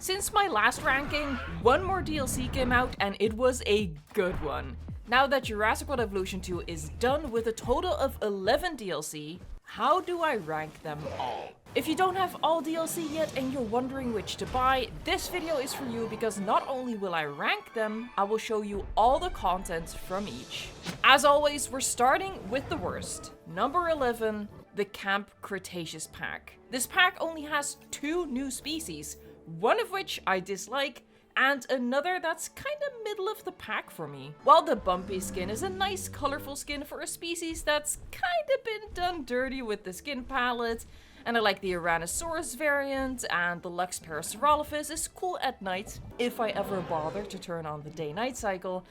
Since my last ranking, one more DLC came out and it was a good one. Now that Jurassic World Evolution 2 is done with a total of 11 DLC, how do I rank them all? If you don't have all DLC yet and you're wondering which to buy, this video is for you because not only will I rank them, I will show you all the content from each. As always, we're starting with the worst. Number 11, the Camp Cretaceous pack. This pack only has 2 new species, one of which I dislike, and another that's kinda middle of the pack for me. While the bumpy skin is a nice colorful skin for a species that's kinda been done dirty with the skin palette, and I like the Tyrannosaurus variant, and the Deluxe Parasaurolophus is cool at night, if I ever bother to turn on the day-night cycle.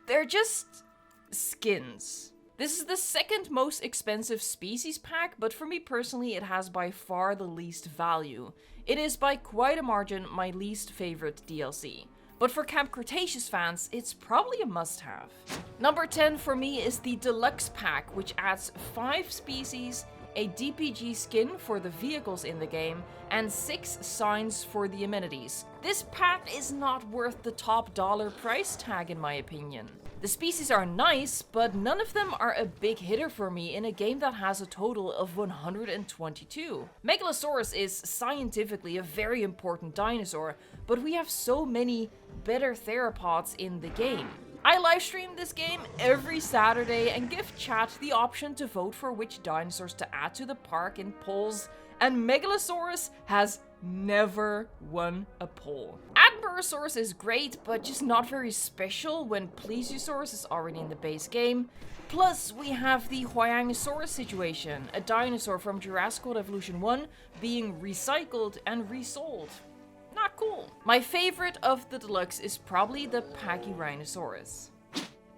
They're just skins. This is the second most expensive species pack, but for me personally it has by far the least value. It is by quite a margin my least favorite DLC. But for Camp Cretaceous fans, it's probably a must-have. Number 10 for me is the Deluxe pack, which adds 5 species, a DPG skin for the vehicles in the game, and 6 signs for the amenities. This pack is not worth the top dollar price tag in my opinion. The species are nice, but none of them are a big hitter for me in a game that has a total of 122. Megalosaurus is scientifically a very important dinosaur, but we have so many better theropods in the game. I livestream this game every Saturday and give chat the option to vote for which dinosaurs to add to the park in polls, and Megalosaurus has never won a poll. Admerosaurus is great, but just not very special when Plesiosaurus is already in the base game. Plus, we have the Huayangosaurus situation, a dinosaur from Jurassic World Evolution 1 being recycled and resold. Not cool. My favorite of the Deluxe is probably the Pachyrhinosaurus.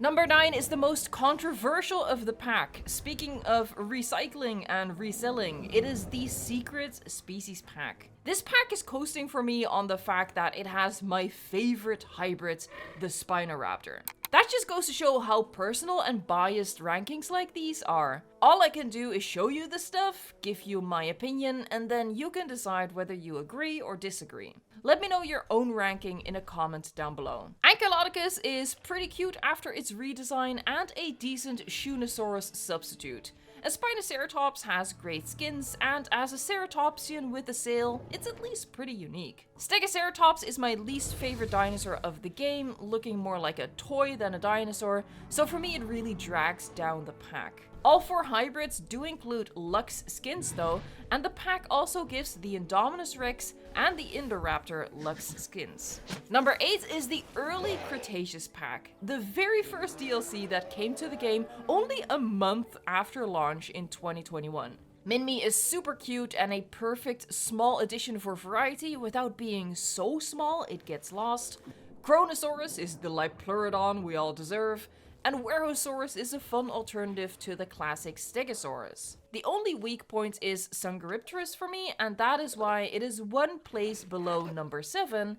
Number 9 is the most controversial of the pack. Speaking of recycling and reselling, it is the Secret Species pack. This pack is coasting for me on the fact that it has my favorite hybrid, the Spinoraptor. That just goes to show how personal and biased rankings like these are. All I can do is show you the stuff, give you my opinion, and then you can decide whether you agree or disagree. Let me know your own ranking in a comment down below. Ankylodocus is pretty cute after its redesign and a decent Shunnosaurus substitute. A Spinoceratops has great skins, and as a ceratopsian with a sail, it's at least pretty unique. Stegoceratops is my least favorite dinosaur of the game, looking more like a toy than a dinosaur, so for me it really drags down the pack. All 4 hybrids do include Lux skins though, and the pack also gives the Indominus Rex and the Indoraptor Lux skins. Number 8 is the early Cretaceous pack, the very first DLC that came to the game only a month after launch in 2021. Minmi is super cute and a perfect small addition for variety without being so small it gets lost. Kronosaurus is the Liopleurodon we all deserve, and Werosaurus is a fun alternative to the classic Stegosaurus. The only weak point is Sungaripterus for me, and that is why it is one place below number 7,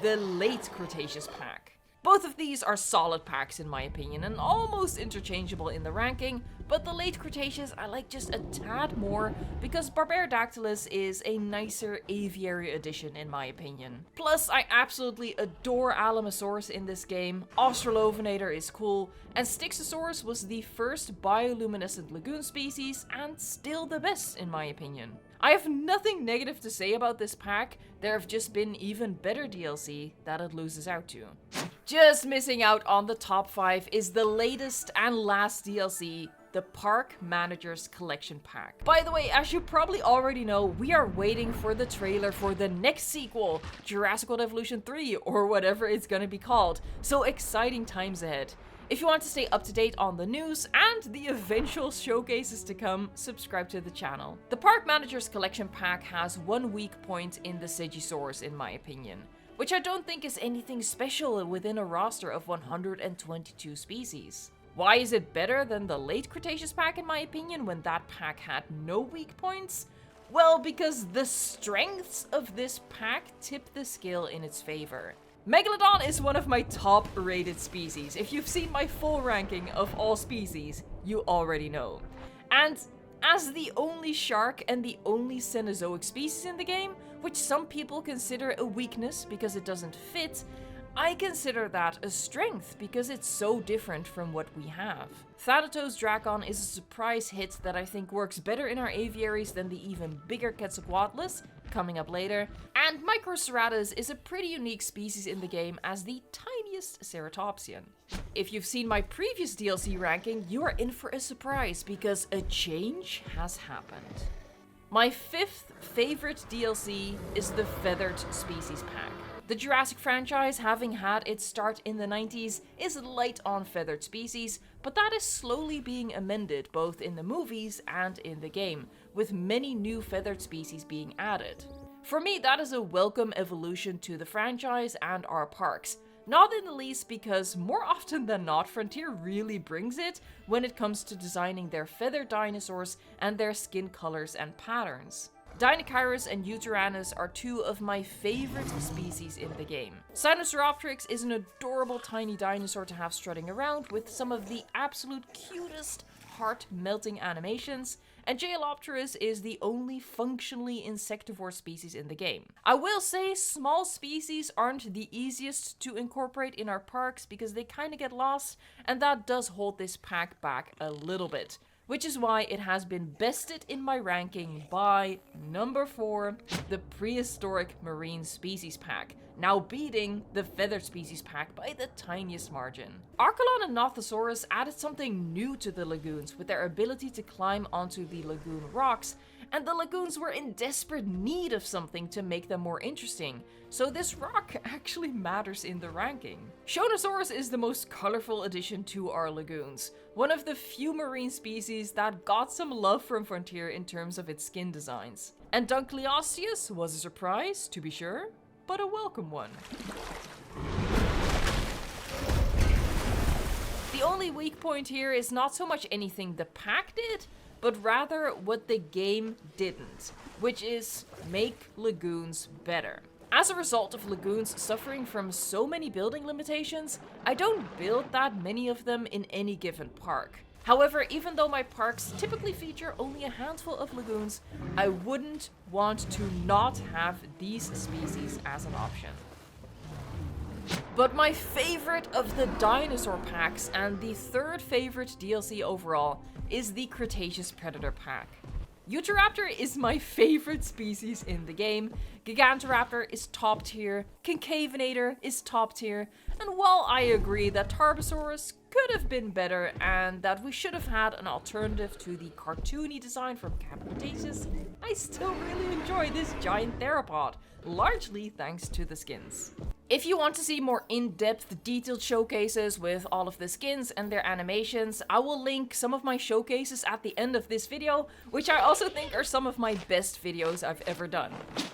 the late Cretaceous pack. Both of these are solid packs in my opinion and almost interchangeable in the ranking, but the late Cretaceous I like just a tad more because Barbaridactylus is a nicer aviary addition in my opinion. Plus, I absolutely adore Alamosaurus in this game, Australovenator is cool, and Styxosaurus was the first bioluminescent lagoon species and still the best in my opinion. I have nothing negative to say about this pack, there have just been even better DLC that it loses out to. Just missing out on the top 5 is the latest and last DLC, the Park Manager's Collection pack. By the way, as you probably already know, we are waiting for the trailer for the next sequel, Jurassic World Evolution 3 or whatever it's gonna be called, so exciting times ahead. If you want to stay up to date on the news and the eventual showcases to come, subscribe to the channel. The Park Manager's Collection pack has one weak point in the Sigisaurus in my opinion, which I don't think is anything special within a roster of 122 species. Why is it better than the late Cretaceous pack in my opinion when that pack had no weak points? Well, because the strengths of this pack tip the scale in its favor. Megalodon is one of my top rated species. If you've seen my full ranking of all species, you already know. And as the only shark and the only Cenozoic species in the game, which some people consider a weakness because it doesn't fit. I consider that a strength because it's so different from what we have. Thanatos Drakon is a surprise hit that I think works better in our aviaries than the even bigger Quetzalcoatlus, coming up later, and Microceratus is a pretty unique species in the game as the tiniest ceratopsian. If you've seen my previous DLC ranking, you are in for a surprise because a change has happened. My 5th favorite DLC is the Feathered Species Pack. The Jurassic franchise, having had its start in the 90s, is light on feathered species, but that is slowly being amended both in the movies and in the game, with many new feathered species being added. For me, that is a welcome evolution to the franchise and our parks. Not in the least because more often than not, Frontier really brings it when it comes to designing their feathered dinosaurs and their skin colors and patterns. Deinonychirus and Yutyrannus are two of my favorite species in the game. Sinosauropteryx is an adorable tiny dinosaur to have strutting around with some of the absolute cutest heart-melting animations, and Jailopterus is the only functionally insectivore species in the game. I will say small species aren't the easiest to incorporate in our parks because they kind of get lost, and that does hold this pack back a little bit. Which is why it has been bested in my ranking by number 4, the Prehistoric Marine Species Pack, now beating the Feathered Species Pack by the tiniest margin. Archelon and Nothosaurus added something new to the lagoons with their ability to climb onto the lagoon rocks, and the lagoons were in desperate need of something to make them more interesting, so this rock actually matters in the ranking. Shonosaurus is the most colorful addition to our lagoons, one of the few marine species that got some love from Frontier in terms of its skin designs. And Dunkleosteus was a surprise, to be sure, but a welcome one. The only weak point here is not so much anything the pack did, but rather what the game didn't, which is make lagoons better. As a result of lagoons suffering from so many building limitations, I don't build that many of them in any given park. However, even though my parks typically feature only a handful of lagoons, I wouldn't want to not have these species as an option. But my favorite of the dinosaur packs, and the 3rd favorite DLC overall, is the Cretaceous Predator pack. Utahraptor is my favorite species in the game, Gigantoraptor is top tier, Concavenator is top tier, and while I agree that Tarbosaurus could have been better and that we should have had an alternative to the cartoony design from Cretaceous, I still really enjoy this giant theropod, largely thanks to the skins. If you want to see more in-depth detailed showcases with all of the skins and their animations, I will link some of my showcases at the end of this video, which I also think are some of my best videos I've ever done.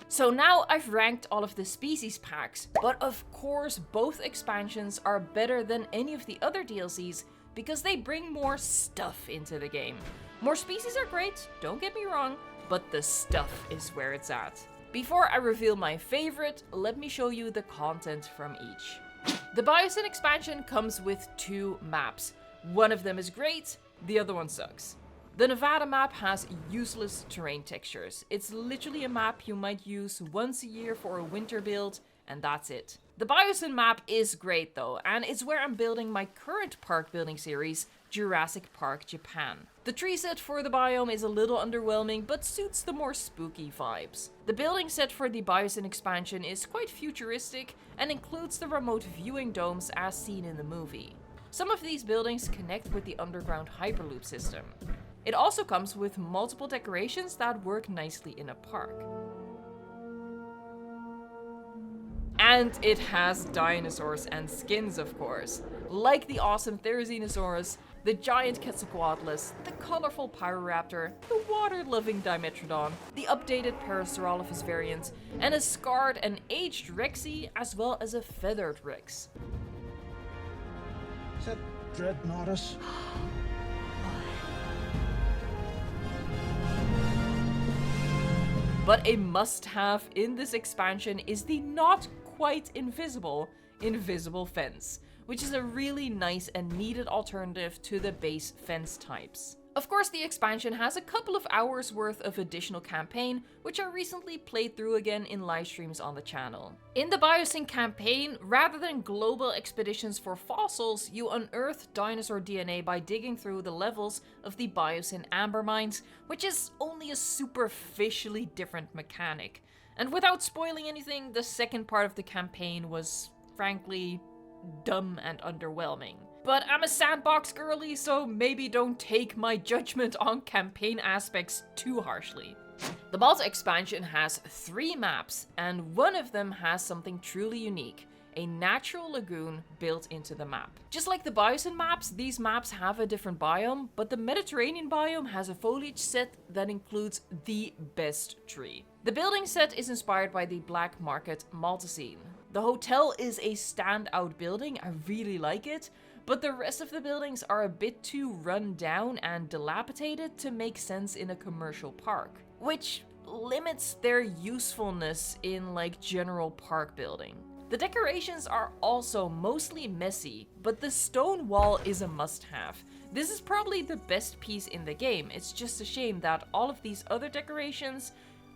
So now I've ranked all of the species packs, but of course both expansions are better than any of the other DLCs because they bring more stuff into the game. More species are great, don't get me wrong, but the stuff is where it's at. Before I reveal my favorite, let me show you the content from each. The Biosyn expansion comes with 2 maps. One of them is great, the other one sucks. The Nevada map has useless terrain textures. It's literally a map you might use once a year for a winter build, and that's it. The Biosyn map is great though, and it's where I'm building my current park building series, Jurassic Park Japan. The tree set for the biome is a little underwhelming, but suits the more spooky vibes. The building set for the Biosyn expansion is quite futuristic and includes the remote viewing domes as seen in the movie. Some of these buildings connect with the underground Hyperloop system. It also comes with multiple decorations that work nicely in a park. And it has dinosaurs and skins, of course, like the awesome Therizinosaurus, the giant Quetzalcoatlus, the colorful Pyroraptor, the water-loving Dimetrodon, the updated Parasaurolophus variant, and a scarred and aged Rexy, as well as a feathered Rex. Is that Dreadnoughtus? But a must-have in this expansion is the not quite invisible fence, which is a really nice and needed alternative to the base fence types. Of course, the expansion has a couple of hours worth of additional campaign, which I recently played through again in live streams on the channel. In the Biosyn campaign, rather than global expeditions for fossils, you unearth dinosaur DNA by digging through the levels of the Biosyn amber mines, which is only a superficially different mechanic. And without spoiling anything, the second part of the campaign was, frankly, dumb and underwhelming. But I'm a sandbox girly, so maybe don't take my judgment on campaign aspects too harshly. The Malta expansion has 3 maps, and one of them has something truly unique: a natural lagoon built into the map. Just like the Biosyn maps, these maps have a different biome, but the Mediterranean biome has a foliage set that includes the best tree. The building set is inspired by the black market Malta scene. The hotel is a standout building, I really like it, but the rest of the buildings are a bit too run down and dilapidated to make sense in a commercial park, which limits their usefulness in like general park building. The decorations are also mostly messy, but the stone wall is a must-have. This is probably the best piece in the game. It's just a shame that all of these other decorations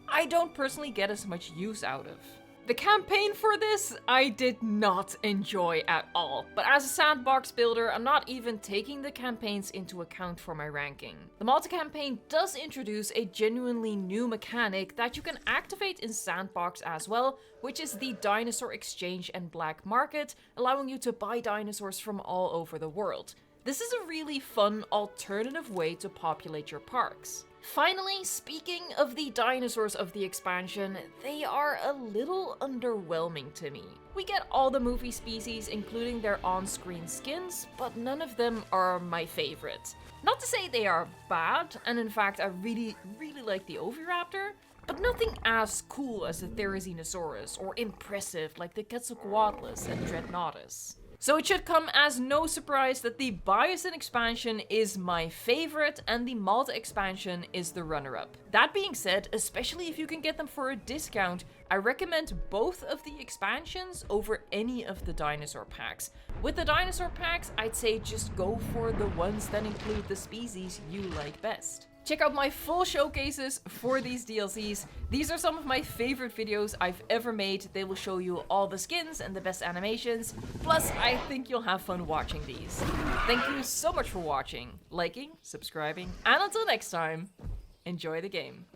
I don't personally get as much use out of. The campaign for this, I did not enjoy at all, but as a sandbox builder, I'm not even taking the campaigns into account for my ranking. The Malta campaign does introduce a genuinely new mechanic that you can activate in sandbox as well, which is the dinosaur exchange and black market, allowing you to buy dinosaurs from all over the world. This is a really fun alternative way to populate your parks. Finally, speaking of the dinosaurs of the expansion, they are a little underwhelming to me. We get all the movie species, including their on-screen skins, but none of them are my favorite. Not to say they are bad, and in fact I really like the Oviraptor, but nothing as cool as the Therizinosaurus, or impressive like the Quetzalcoatlus and Dreadnoughtus. So it should come as no surprise that the Biosyn expansion is my favorite and the Malta expansion is the runner-up. That being said, especially if you can get them for a discount, I recommend both of the expansions over any of the dinosaur packs. With the dinosaur packs, I'd say just go for the ones that include the species you like best. Check out my full showcases for these DLCs. These are some of my favorite videos I've ever made. They will show you all the skins and the best animations. Plus, I think you'll have fun watching these. Thank you so much for watching, liking, subscribing, and until next time, enjoy the game.